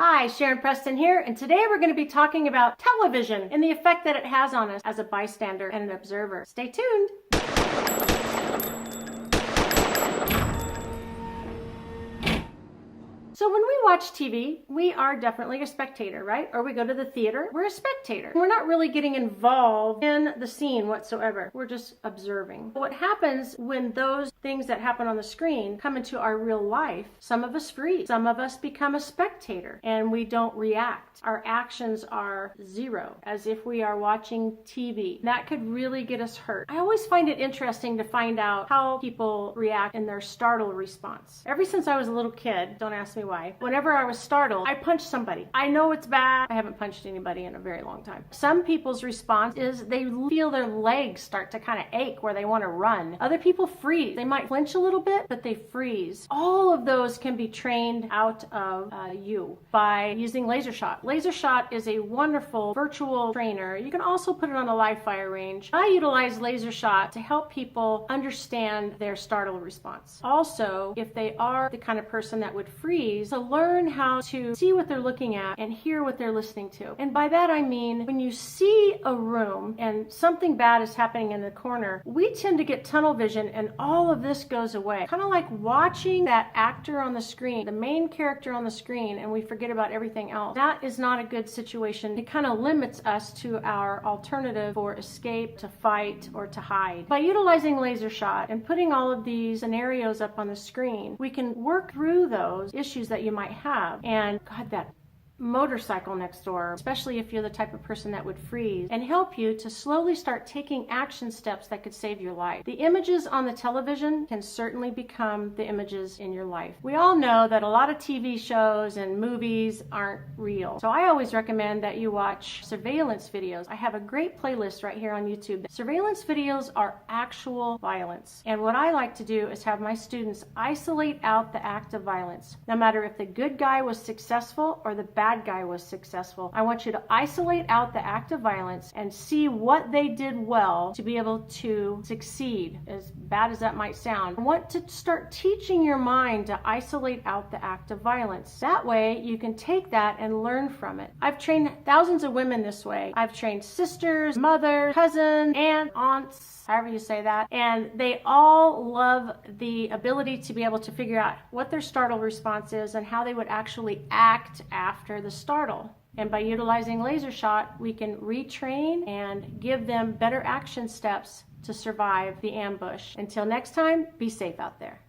Hi, Sharon Preston here, and today we're going to be talking about television and the effect that it has on us as a bystander and an observer. Stay tuned. So when we watch TV, we are definitely a spectator, right? Or we go to the theater, we're a spectator. We're not really getting involved in the scene whatsoever. We're just observing. What happens when those things that happen on the screen come into our real life, some of us freeze. Some of us become a spectator and we don't react. Our actions are zero, as if we are watching TV. That could really get us hurt. I always find it interesting to find out how people react in their startle response. Ever since I was a little kid, don't ask me why, whenever I was startled, I punched somebody. I know it's bad. I haven't punched anybody in a very long time. Some people's response is they feel their legs start to kind of ache where they want to run. Other people freeze. They might flinch a little bit, but they freeze. All of those can be trained out of you by using laser shot. Laser shot is a wonderful virtual trainer. You can also put it on a live fire range. I utilize laser shot to help people understand their startle response. Also, if they are the kind of person that would freeze, to learn how to see what they're looking at and hear what they're listening to. And by that I mean, when you see a room and something bad is happening in the corner, we tend to get tunnel vision and all of this goes away. Kind of like watching that actor on the screen, the main character on the screen, and we forget about everything else. That is not a good situation. It kind of limits us to our alternative for escape, to fight, or to hide. By utilizing laser shot and putting all of these scenarios up on the screen, we can work through those issues that you might have. And God, that motorcycle next door, especially if you're the type of person that would freeze, and help you to slowly start taking action steps that could save your life. The images on the television can certainly become the images in your life. We all know that a lot of TV shows and movies aren't real. So I always recommend that you watch surveillance videos. I have a great playlist right here on YouTube. Surveillance videos are actual violence. And what I like to do is have my students isolate out the act of violence. No matter if the good guy was successful or the bad guy was successful, I want you to isolate out the act of violence and see what they did well to be able to succeed, as bad as that might sound. I want to start teaching your mind to isolate out the act of violence. That way you can take that and learn from it. I've trained thousands of women this way. I've trained sisters, mothers, cousins, and aunts, however you say that, and they all love the ability to be able to figure out what their startle response is and how they would actually act after the startle. And by utilizing laser shot, we can retrain and give them better action steps to survive the ambush. Until next time, be safe out there.